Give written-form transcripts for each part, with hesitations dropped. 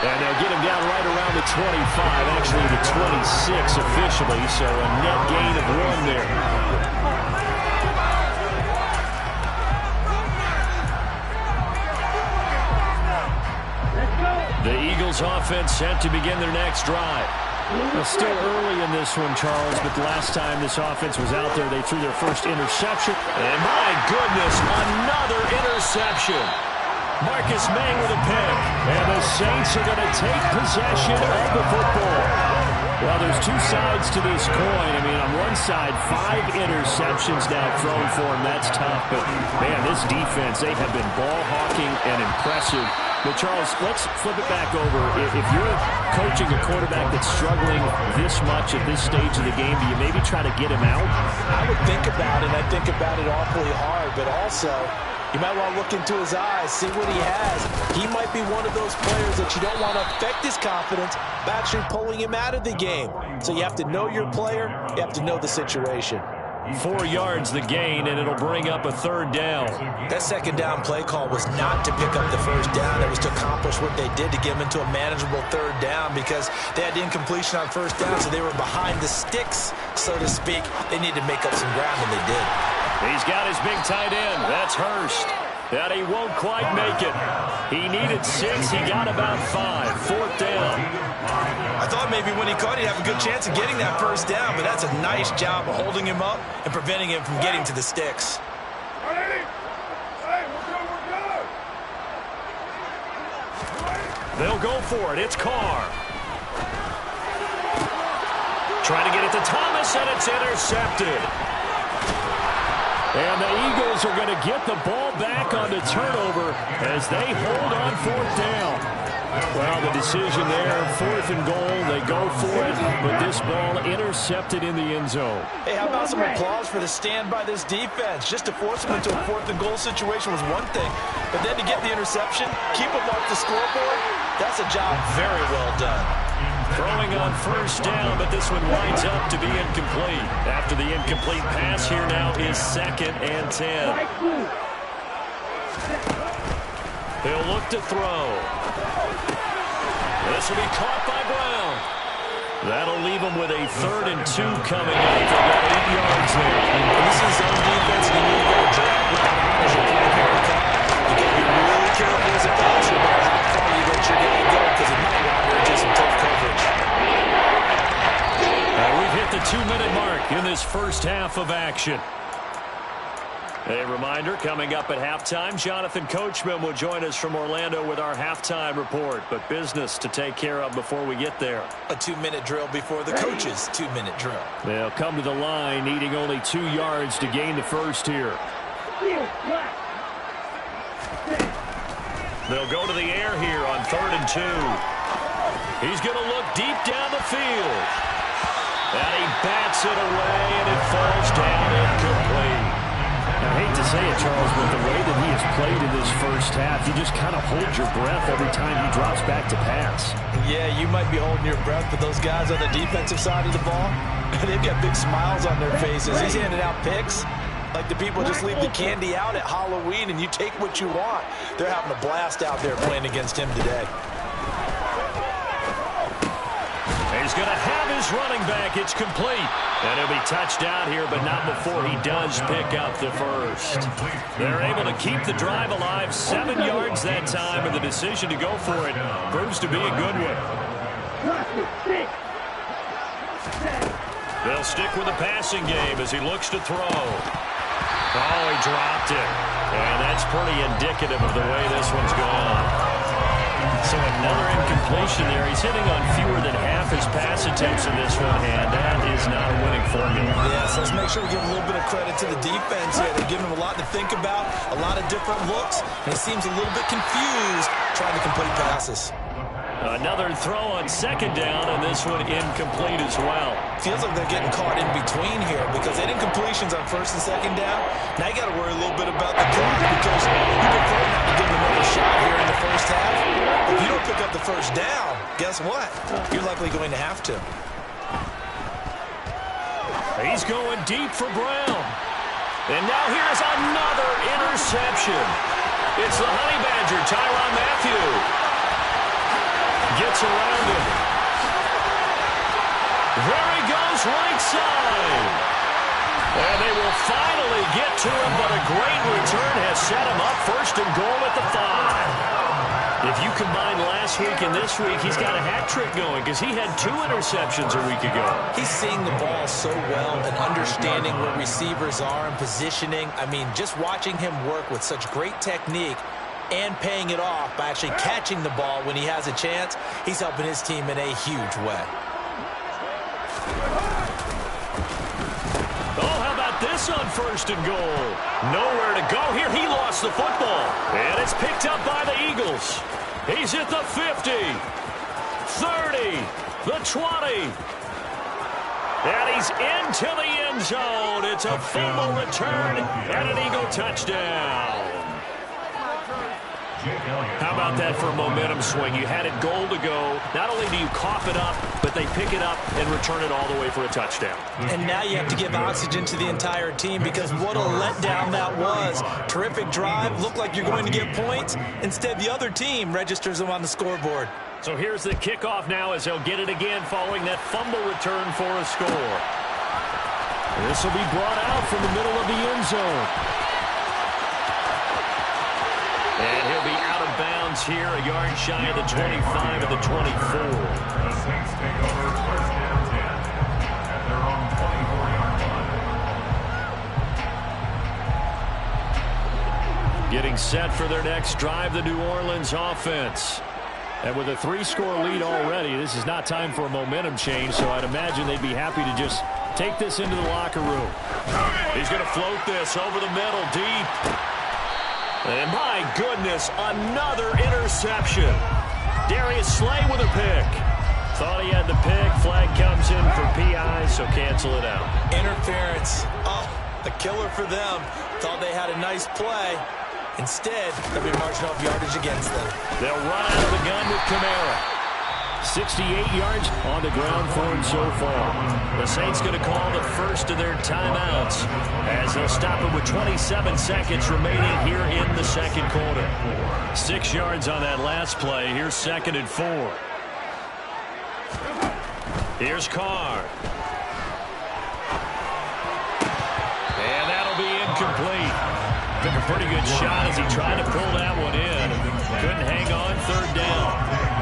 And they'll get him down right around the 25, actually the 26 officially, so a net gain of 1 there. The Eagles offense set to begin their next drive. Well, still early in this one, Charles, but the last time this offense was out there, they threw their first interception. And my goodness, another interception. Marcus May with a pick. And the Saints are going to take possession of the football. Well, there's two sides to this coin. I mean, on one side, 5 interceptions now thrown for him. That's tough. But, man, this defense, they have been ball hawking and impressive. But, Charles, let's flip it back over. If you're coaching a quarterback that's struggling this much at this stage of the game, do you maybe try to get him out? I would think about it. I think about it awfully hard. But also, you might want to look into his eyes, see what he has. He might be one of those players that you don't want to affect his confidence by actually pulling him out of the game. So you have to know your player. You have to know the situation. 4 yards the gain, and it'll bring up a 3rd down. That 2nd down play call was not to pick up the 1st down. It was to accomplish what they did to get them into a manageable 3rd down because they had incompletion on 1st down, so they were behind the sticks, so to speak. They needed to make up some ground, and they did. He's got his big tight end. That's Hurst. That he won't quite make it. He needed 6. He got about 5. 4th down. I thought maybe when he caught, he'd have a good chance of getting that 1st down, but that's a nice job of holding him up and preventing him from getting to the sticks. They'll go for it. It's Carr. Trying to get it to Thomas, and it's intercepted. And the Eagles are going to get the ball back on the turnover as they hold on 4th down. Well, the decision there, 4th and goal, they go for it, but this ball intercepted in the end zone. Hey, how about some applause for the stand by this defense? Just to force them into a 4th and goal situation was one thing, but then to get the interception, keep them off the scoreboard, that's a job very well done. Throwing on 1st down, but this one winds up to be incomplete. After the incomplete pass, here now is 2nd and 10. He'll look to throw. This will be caught by Brown. That'll leave him with a 3rd and 2 coming up. They've got 8 yards there. This is zone defense, and you need to go drag Brown out as you're playing here. You got to be really careful as a passer about how far you let your guy go because it might wind into some tough coverage. We've hit the 2-minute mark in this first half of action. A reminder, coming up at halftime, Jonathan Coachman will join us from Orlando with our halftime report. But business to take care of before we get there. A 2-minute drill before the coach's 2-minute drill. They'll come to the line, needing only 2 yards to gain the first here. They'll go to the air here on 3rd and 2. He's going to look deep down the field. And he bats it away, and it falls down incomplete. I hate to say it, Charles, but the way that he has played in this first half, you just kind of hold your breath every time he drops back to pass. Yeah, you might be holding your breath, but those guys on the defensive side of the ball, they've got big smiles on their faces. He's handing out picks like the people just leave the candy out at Halloween and you take what you want. They're having a blast out there playing against him today. He's going to have his running back. It's complete. And he'll be touched out here, but not before he does pick up the first. They're able to keep the drive alive. 7 yards that time, and the decision to go for it proves to be a good one. They'll stick with the passing game as he looks to throw. Oh, he dropped it. And that's pretty indicative of the way this one's gone. So another incompletion there. He's hitting on fewer than half his pass attempts in this one, and that is not a winning formula. Yes, let's make sure we give a little bit of credit to the defense here. They're giving him a lot to think about, a lot of different looks, and he seems a little bit confused trying to complete passes. Another throw on 2nd down, and this one incomplete as well. Feels like they're getting caught in between here because they had incompletions on 1st and 2nd down. Now you got to worry a little bit about the clock because you prefer not to give them another shot here in the first half. If you don't pick up the 1st down, guess what? You're likely going to have to. He's going deep for Brown. And now here's another interception. It's the Honey Badger, Tyrann Mathieu. gets around him. There he goes, right side. And they will finally get to him, but a great return has set him up first and goal at the 5. If you combine last week and this week, he's got a hat trick going because he had 2 interceptions a week ago. He's seeing the ball so well and understanding where receivers are and positioning. I mean, just watching him work with such great technique and paying it off by actually catching the ball when he has a chance, he's helping his team in a huge way. Oh, how about this on first and goal? Nowhere to go here. He lost the football. And it's picked up by the Eagles. He's at the 50, 30, the 20. And he's into the end zone. It's a fumble return and an Eagle touchdown. How about that for a momentum swing? You had it goal to go. Not only do you cough it up, but they pick it up and return it all the way for a touchdown. And now you have to give oxygen to the entire team because what a letdown that was. Terrific drive. Looked like you're going to get points. Instead, the other team registers them on the scoreboard. So here's the kickoff now as they'll get it again following that fumble return for a score. This will be brought out from the middle of the end zone. And he'll be out of bounds here, a yard shy of the 25 of the 24. The Saints take over first and 10 at their own 24-yard line. Getting set for their next drive, the New Orleans offense. And with a 3-score lead already, this is not time for a momentum change, so I'd imagine they'd be happy to just take this into the locker room. He's going to float this over the middle, deep. And my goodness, another interception. Darius Slay with a pick. Thought he had the pick. Flag comes in for PI, so cancel it out. Interference. Oh, a killer for them. Thought they had a nice play. Instead, they'll be marching off yardage against them. They'll run out of the gun with Kamara. 68 yards on the ground for him so far. The Saints going to call the first of their timeouts as they'll stop it with 27 seconds remaining here in the second quarter. 6 yards on that last play. Here's 2nd and 4. Here's Carr. And that'll be incomplete. Took a pretty good shot as he tried to pull that one in. Couldn't hang on, 3rd down.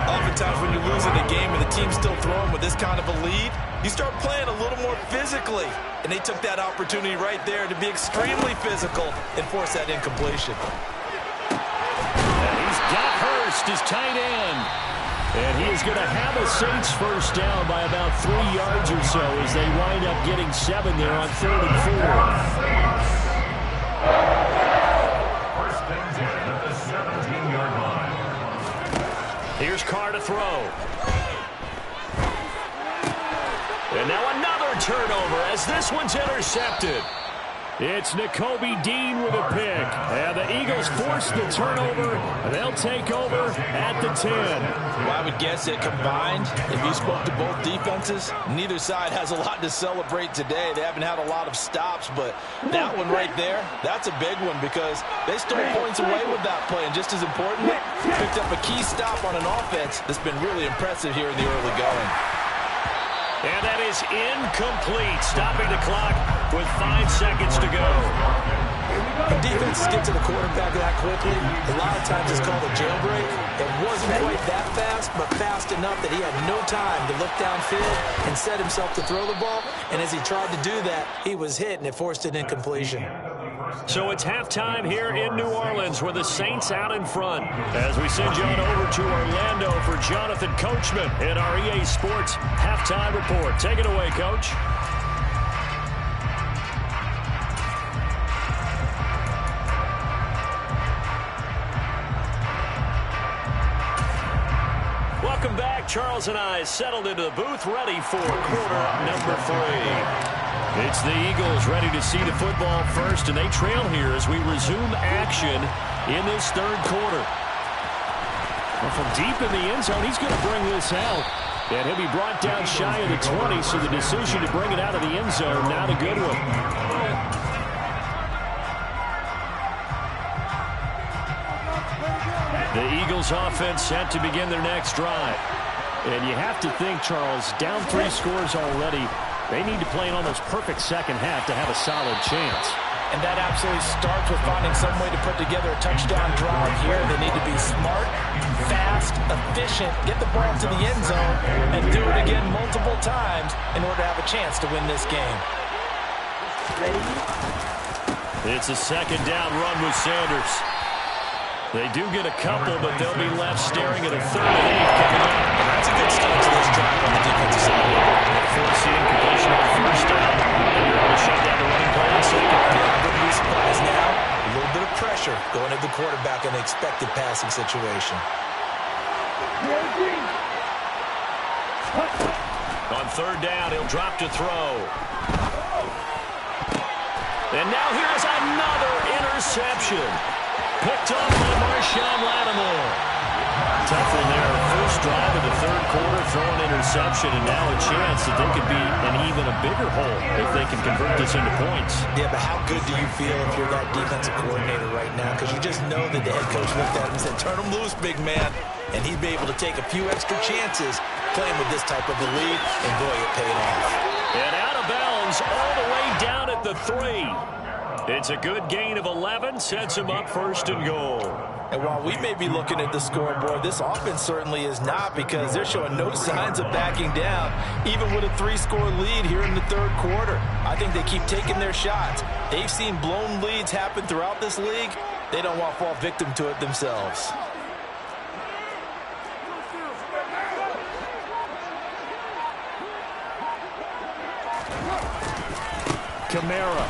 Oftentimes when you lose in a game and the team's still throwing with this kind of a lead, you start playing a little more physically. And they took that opportunity right there to be extremely physical and force that incompletion. And he's got Hurst, his tight end. And he is going to have a Saints first down by about 3 yards or so as they wind up getting 7 there on 3rd and 4. First and 10 at the 17-yard line. Here's Carr to throw. And now another turnover as this one's intercepted. It's Nakobe Dean with a pick. And the Eagles force the turnover. They'll take over at the 10. Well, I would guess that combined, if you spoke to both defenses, neither side has a lot to celebrate today. They haven't had a lot of stops, but that one right there, that's a big one because they stole points away with that play. And just as importantly, picked up a key stop on an offense that's been really impressive here in the early going. And that is incomplete, stopping the clock with 5 seconds to go. When defenses get to the quarterback that quickly, a lot of times it's called a jailbreak. It wasn't quite that fast, but fast enough that he had no time to look downfield and set himself to throw the ball. And as he tried to do that, he was hit, and it forced an incompletion. So it's halftime here in New Orleans with the Saints out in front. As we send you on over to Orlando for Jonathan Coachman in our EA Sports Halftime Report. Take it away, Coach. Welcome back. Charles and I settled into the booth, ready for quarter number 3. It's the Eagles ready to see the football first, and they trail here as we resume action in this 3rd quarter. Well, from deep in the end zone, he's going to bring this out. And he'll be brought down shy of the 20, so the decision to bring it out of the end zone, not a good one. The Eagles offense set to begin their next drive. And you have to think, Charles, down 3 scores already. They need to play an almost perfect second half to have a solid chance. And that absolutely starts with finding some way to put together a touchdown drive here. They need to be smart, fast, efficient, get the ball to the end zone, and do it again multiple times in order to have a chance to win this game. It's a second down run with Sanders. They do get a couple, but they'll be left staring at a 3rd and 8 coming up. That's a good start to this drive on the defensive side. Forcing incompletion on 1st down. And you're able to shut down the running play on 2nd. Yeah, wouldn't be surprised now. A little bit of pressure going at the quarterback in an expected passing situation. On 3rd down, he'll drop to throw. And now here's another interception. Picked off by Marshawn Lattimore. Tough one there. First drive of the 3rd quarter, throw an interception, and now a chance that they could be an even a bigger hole if they can convert this into points. Yeah, but how good do you feel if you're that defensive coordinator right now? Because you just know that the head coach looked at him and said, turn him loose, big man. And he'd be able to take a few extra chances playing with this type of a lead, and boy, it paid off. And out of bounds all the way down at the 3. It's a good gain of 11, sets him up 1st and goal. And while we may be looking at the scoreboard, this offense certainly is not, because they're showing no signs of backing down, even with a 3-score lead here in the 3rd quarter. I think they keep taking their shots. They've seen blown leads happen throughout this league. They don't want to fall victim to it themselves. Kamara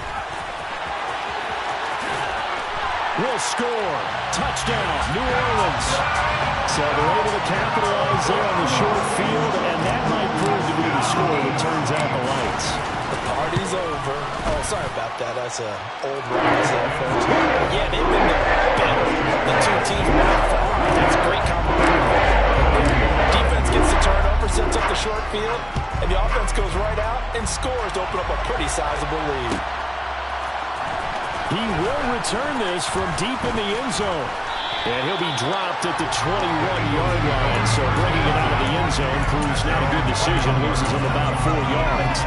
will score. Touchdown, New Orleans. So they're able to capitalize there on the short field, and that might prove to be the score that turns out the lights. The party's over. Oh, sorry about that. That's an old Rise there, folks. Yeah, they've been better. The 2 teams by far. That's great competition. Defense gets the turnover, sets up the short field, and the offense goes right out and scores to open up a pretty sizable lead. He will return this from deep in the end zone. And he'll be dropped at the 21-yard line. So bringing it out of the end zone proves not a good decision. Loses him about 4 yards.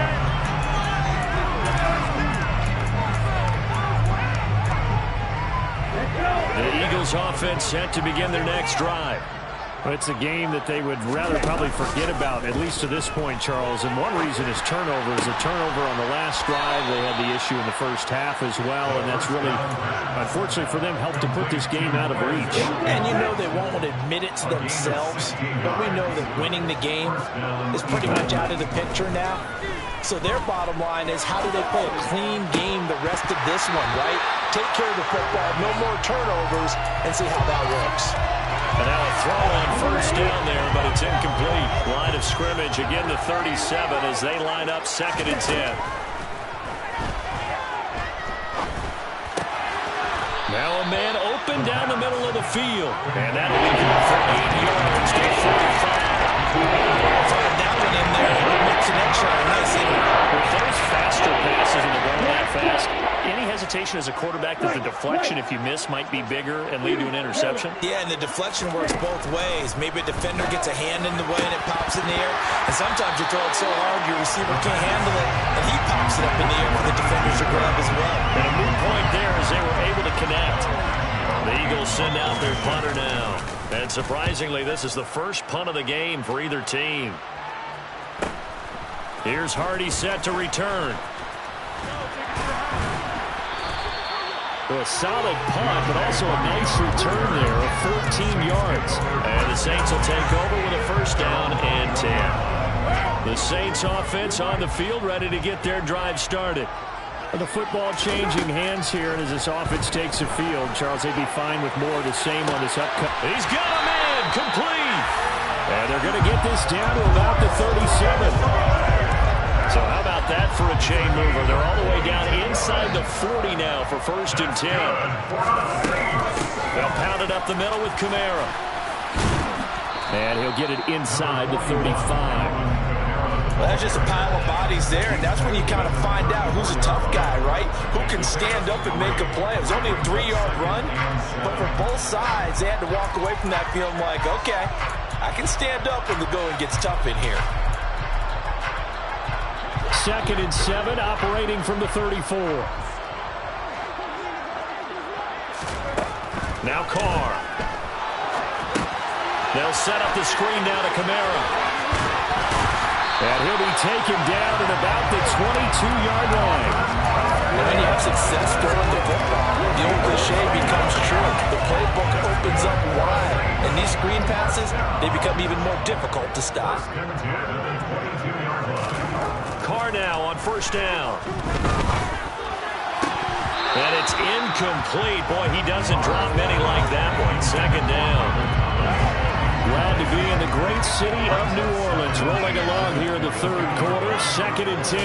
The Eagles offense set to begin their next drive. It's a game that they would rather probably forget about, at least to this point, Charles. And one reason is turnovers. A turnover on the last drive. They had the issue in the first half as well, and that's really, unfortunately for them, helped to put this game out of reach. And you know they won't admit it to themselves, but we know that winning the game is pretty much out of the picture now. So their bottom line is, how do they play a clean game the rest of this one, right? Take care of the football, no more turnovers, and see how that works. And now a throw on 1st down there, but it's incomplete. Line of scrimmage, again the 37 as they line up 2nd and 10. Now a man open down the middle of the field. And that'll be good for 8 yards to 45. That one in there, makes an extra nice inning. With those faster passes and the run that fast, any hesitation as a quarterback that the deflection, if you miss, might be bigger and lead to an interception? Yeah, and the deflection works both ways. Maybe a defender gets a hand in the way and it pops in the air. And sometimes you throw it so hard your receiver can't handle it, and he pops it up in the air for the defenders to grab as well. And a moot point there as they were able to connect. The Eagles send out their punter now. And surprisingly, this is the first punt of the game for either team. Here's Hardy set to return. A solid punt, but also a nice return there of 14 yards. And the Saints will take over with a 1st down and 10. The Saints offense on the field, ready to get their drive started. And the football changing hands here, and as this offense takes the field, Charles, they'd be fine with more of the same on this upcoming. He's got a man, complete. And they're going to get this down to about the 37. So how about that for a chain mover? They're all the way down inside the 40 now for 1st and 10. They'll pound it up the middle with Kamara. And he'll get it inside the 35. Well, there's just a pile of bodies there, and that's when you kind of find out who's a tough guy, right? Who can stand up and make a play. It was only a 3-yard run, but for both sides, they had to walk away from that feeling like, okay, I can stand up when the going gets tough in here. 2nd and 7, operating from the 34. Now Carr. They'll set up the screen now to Kamara. And he'll be taken down at about the 22-yard line. And when you have success throwing the football, the old cliche becomes true. The playbook opens up wide. And these screen passes, they become even more difficult to stop. Carr now on 1st down. And it's incomplete. Boy, he doesn't drop many like that one. 2nd down. Glad to be in the great city of New Orleans. Rolling along here in the 3rd quarter. 2nd and 10.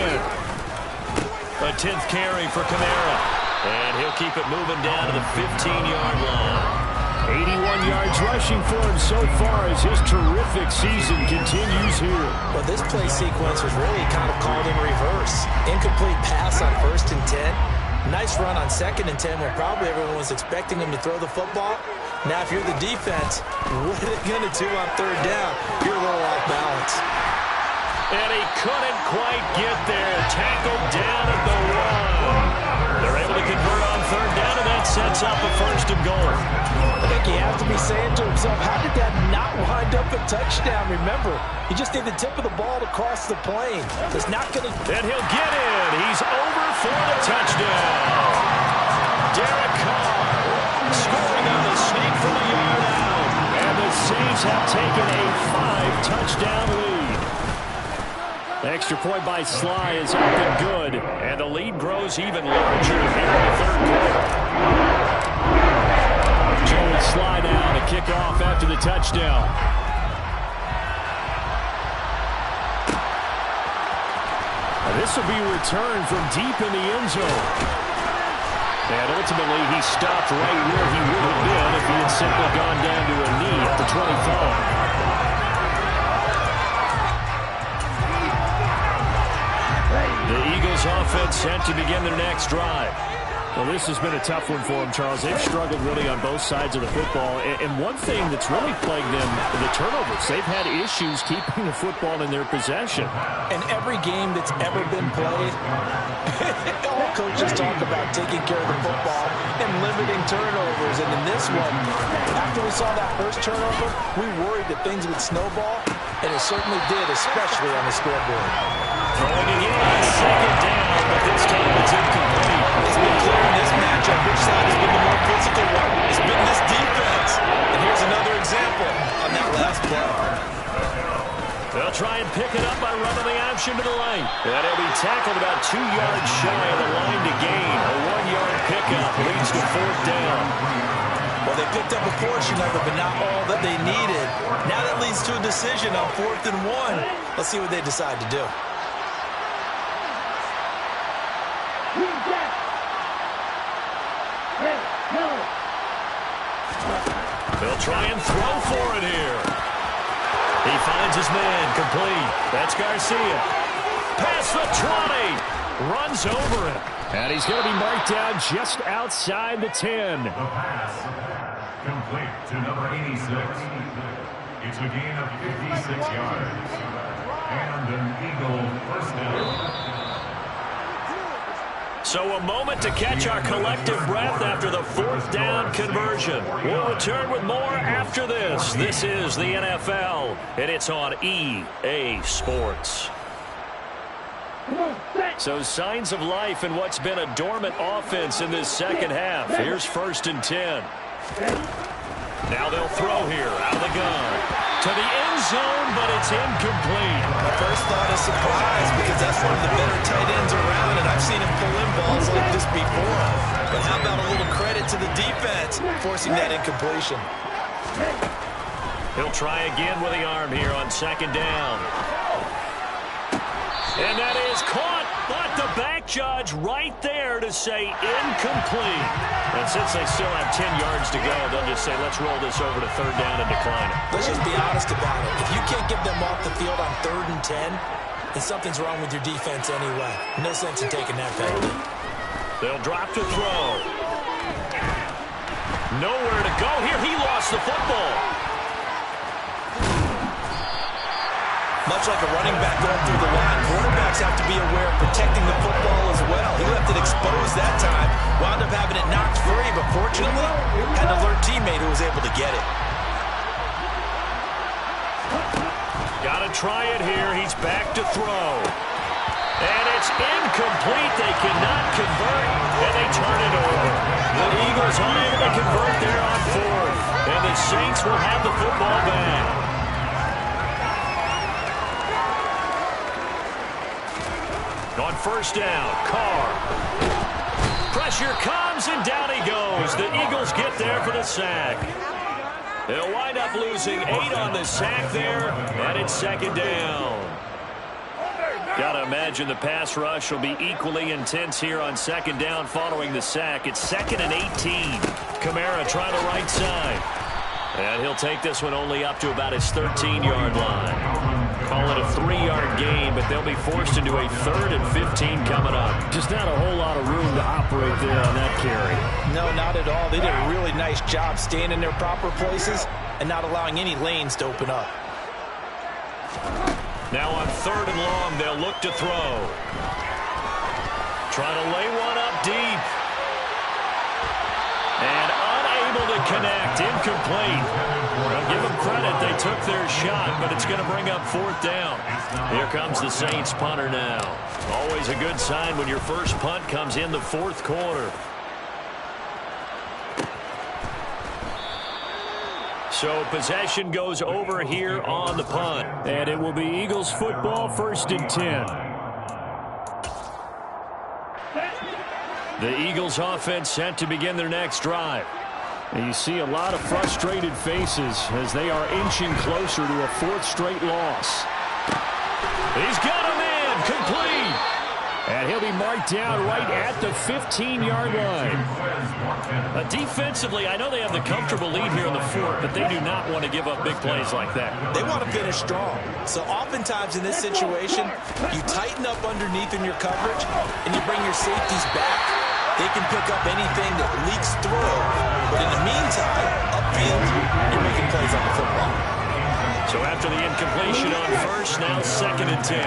A 10th carry for Kamara. And he'll keep it moving down to the 15-yard line. 81 yards rushing for him so far as his terrific season continues here. Well, this play sequence was really kind of called in reverse. Incomplete pass on 1st and 10. Nice run on 2nd and 10 when probably everyone was expecting him to throw the football. Now, if you're the defense, what are they going to do on 3rd down? You're a little off balance. And he couldn't quite get there. Tackled down at the 1. They're able to convert on 3rd down, and that sets up a 1st and goal. I think he has to be saying to himself, how did that not wind up a touchdown? Remember, you just need the tip of the ball to cross the plane. It's not going to... And he'll get in. He's over for the touchdown. Derek Carr scoring on the sneak from a yard out. And the Saints have taken a 5-touchdown lead. Extra point by Sly is up and good. And the lead grows even larger here in the 3rd quarter. Joey Sly now to kick off after the touchdown. And this will be returned from deep in the end zone. And ultimately, he stopped right where he would have been if he had simply gone down to a knee at the 25. The Eagles offense set to begin their next drive. Well, this has been a tough one for them, Charles. They've struggled really on both sides of the football. And one thing that's really plagued them, the turnovers. They've had issues keeping the football in their possession. In every game that's ever been played, all coaches talk about taking care of the football and limiting turnovers. And in this one, after we saw that first turnover, we worried that things would snowball, and it certainly did, especially on the scoreboard. Throwing again on 2nd down, but this time it's incomplete. It's been clear in this matchup which side has been the more physical one. It's been this defense. And here's another example on that last play. They'll try and pick it up by running the option to the lane. And he'll be tackled about 2 yards shy of the line to gain. A 1-yard pickup leads to 4th down. Well, they picked up a portion of it, but not all that they needed. Now that leads to a decision on 4th and 1. Let's see what they decide to do. They'll try and throw for it here. He finds his man, complete. That's Garcia. Past the 20. Runs over him. And he's going to be marked down just outside the 10. The pass complete to number 86. It's a gain of 56 yards. And an Eagle 1st down. So a moment to catch our collective breath after the 4th down conversion. We'll return with more after this. This is the NFL, and it's on EA Sports. So signs of life in what's been a dormant offense in this second half. Here's 1st and 10. Now they'll throw here out of the gun. To the end zone, but it's incomplete. My first thought is surprise because that's one of the better tight ends around, and I've seen him pull in balls like this before. But how about a little credit to the defense forcing that incompletion? He'll try again with the arm here on 2nd down. And that is caught, but the back judge right there to say incomplete. And since they still have 10 yards to go, they'll just say, let's roll this over to 3rd down and decline it. Let's just be honest about it. If you can't get them off the field on 3rd and 10, then something's wrong with your defense anyway. No sense in taking that penalty. They'll drop to throw. Nowhere to go here. He lost the football. Much like a running back going through the line, quarterbacks have to be aware of protecting the football as well. He left it exposed that time, wound up having it knocked free, but fortunately, had an alert teammate who was able to get it. Got to try it here. He's back to throw. And it's incomplete. They cannot convert, and they turn it over. The Eagles unable to convert there on fourth, and the Saints will have the football back. On first down, Carr. Pressure comes, and down he goes. The Eagles get there for the sack. They'll wind up losing 8 on the sack there, and it's second down. Got to imagine the pass rush will be equally intense here on second down following the sack. It's 2nd and 18. Kamara trying the right side. And he'll take this one only up to about his 13-yard line. Call it a 3-yard gain, but they'll be forced into a 3rd and 15 coming up. Just not a whole lot of room to operate there on that carry. No, not at all. They did a really nice job staying in their proper places and not allowing any lanes to open up. Now on 3rd and long, they'll look to throw. Trying to lay one up deep. And unable to connect. Incomplete. I'll give them credit. They took their shot, but it's going to bring up 4th down. Here comes the Saints punter now. Always a good sign when your first punt comes in the 4th quarter. So possession goes over here on the punt. And it will be Eagles football, 1st and 10. The Eagles offense set to begin their next drive. And you see a lot of frustrated faces as they are inching closer to a 4th straight loss. He's got a man, complete. And he'll be marked down right at the 15-yard line. Defensively, I know they have the comfortable lead here in the 4th, but they do not want to give up big plays like that. They want to finish strong. So oftentimes in this situation, you tighten up underneath in your coverage, and you bring your safeties back. They can pick up anything that leaks through. But in the meantime, upfield, you're making plays on the football. So after the incompletion on first, now 2nd and 10.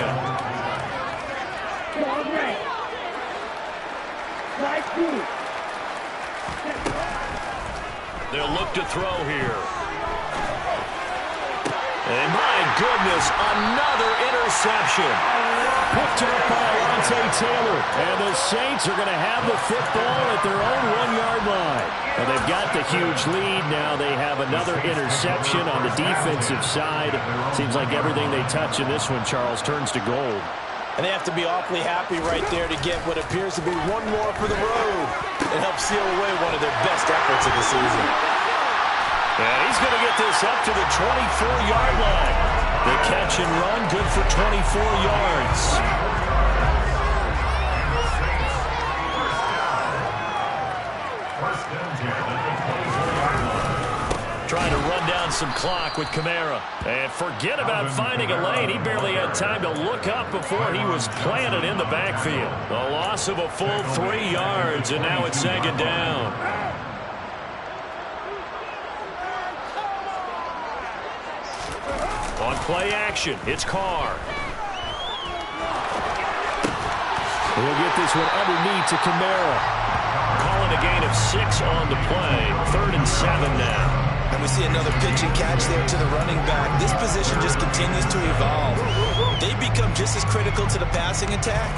They'll look to throw here. And my goodness, another interception. Picked up by Alontae Taylor. And the Saints are going to have the football at their own 1-yard line. Well, they've got the huge lead. Now they have another interception on the defensive side. Seems like everything they touch in this one, Charles, turns to gold. And they have to be awfully happy right there to get what appears to be one more for the road. It helps seal away one of their best efforts of the season. And he's going to get this up to the 24-yard line. The catch and run, good for 24 yards. Trying to run down some clock with Kamara. And forget about finding a lane. He barely had time to look up before he was planted in the backfield. A loss of a full 3 yards, and now it's 2nd down. On play action, it's Carr. He'll get this one underneath to Kamara. Calling a gain of 6 on the play. 3rd and 7 now. And we see another pitch and catch there to the running back. This position just continues to evolve. They become just as critical to the passing attack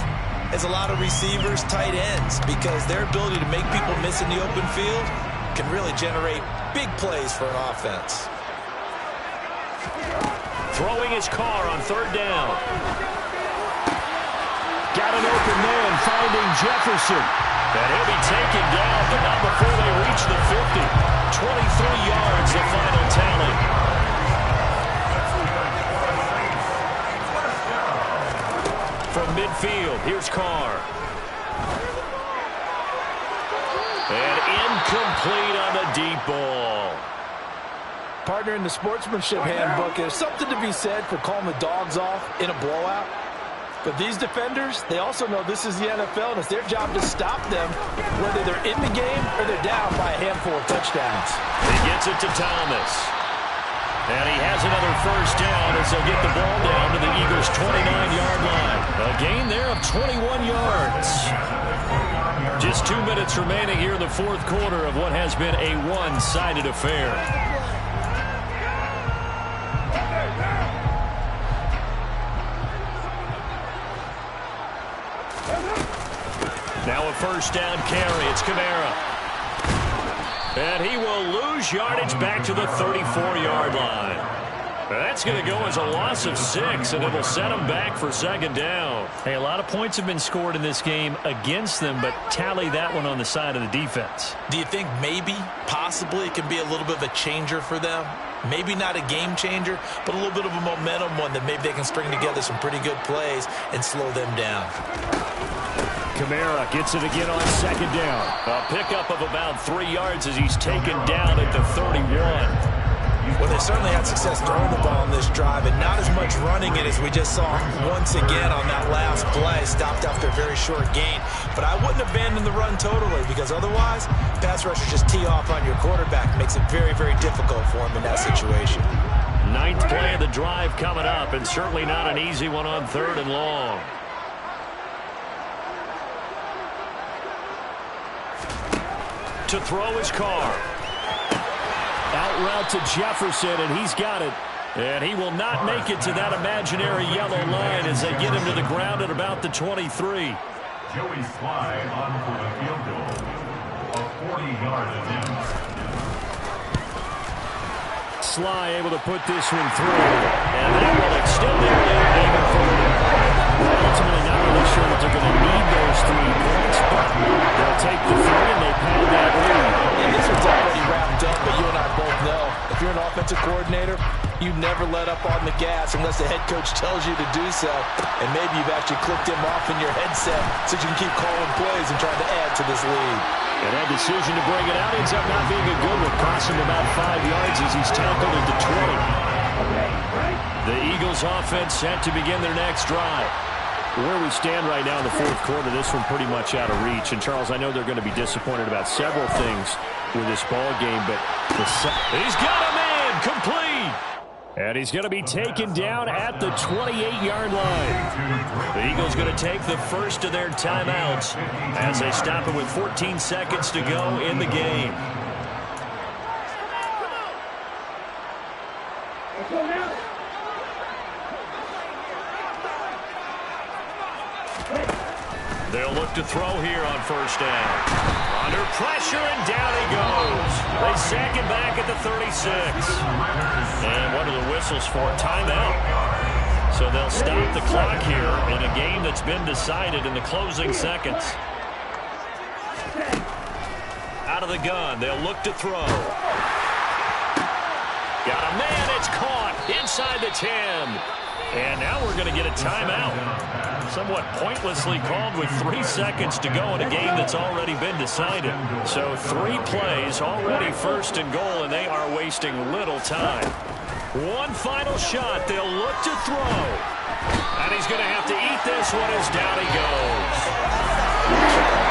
as a lot of receivers, tight ends, because their ability to make people miss in the open field can really generate big plays for an offense. Throwing his Carr on 3rd down. Got an open man finding Jefferson. And he'll be taken down, but not before they reach the 50. 23 yards, the final tally. From midfield, here's Carr. And incomplete on the deep ball. Partner, in the sportsmanship handbook, there's something to be said for calling the dogs off in a blowout. But these defenders, they also know this is the NFL, and it's their job to stop them, whether they're in the game or they're down by a handful of touchdowns. He gets it to Thomas. And he has another first down as they'll get the ball down to the Eagles' 29-yard line. A gain there of 21 yards. Just 2 minutes remaining here in the fourth quarter of what has been a one-sided affair. Now a first down carry. It's Kamara. And he will lose yardage back to the 34-yard line. That's going to go as a loss of 6, and it'll set him back for second down. Hey, a lot of points have been scored in this game against them, but tally that one on the side of the defense. Do you think maybe, possibly, it can be a little bit of a changer for them? Maybe not a game changer, but a little bit of a momentum one that maybe they can string together some pretty good plays and slow them down. Kamara gets it again on second down. A pickup of about 3 yards as he's taken down at the 31. Well, they certainly had success throwing the ball on this drive, and not as much running it as we just saw once again on that last play. Stopped after a very short gain. But I wouldn't abandon the run totally, because otherwise, pass rushers just tee off on your quarterback. Makes it very, very difficult for him in that situation. 9th play of the drive coming up, and certainly not an easy one on 3rd and long. To throw his car. Out route to Jefferson, and he's got it. And he will not make it to that imaginary yellow line as they get him to the ground at about the 23. Joey Sly on for the field goal. A 40-yard attempt. Sly able to put this one through. And that will extend their lead even further. Ultimately not really sure that they're going to need those 3 points, but they'll take the 3 and they pad that lead. And this one's already wrapped up, but you and I both know if you're an offensive coordinator, you never let up on the gas unless the head coach tells you to do so. And maybe you've actually clicked him off in your headset so you can keep calling plays and trying to add to this lead. And that decision to bring it out ends up not being a good one. Cost him about 5 yards as he's tackled at the 20. The Eagles offense set to begin their next drive. Where we stand right now in the fourth quarter, this one pretty much out of reach. And, Charles, I know they're going to be disappointed about several things with this ball game, but he's got him in, complete. And he's going to be taken down at the 28-yard line. The Eagles going to take the first of their timeouts as they stop it with 14 seconds to go in the game. They'll look to throw here on first down. Under pressure, and down he goes. They sack him back at the 36. And what are the whistles for? Timeout. So they'll stop the clock here in a game that's been decided in the closing seconds. Out of the gun, they'll look to throw. Got a man, it's caught inside the 10. And now we're going to get a timeout. Somewhat pointlessly called with 3 seconds to go in a game that's already been decided. So 3 plays, already first and goal, and they are wasting little time. One final shot. They'll look to throw. And he's going to have to eat this one as down he goes.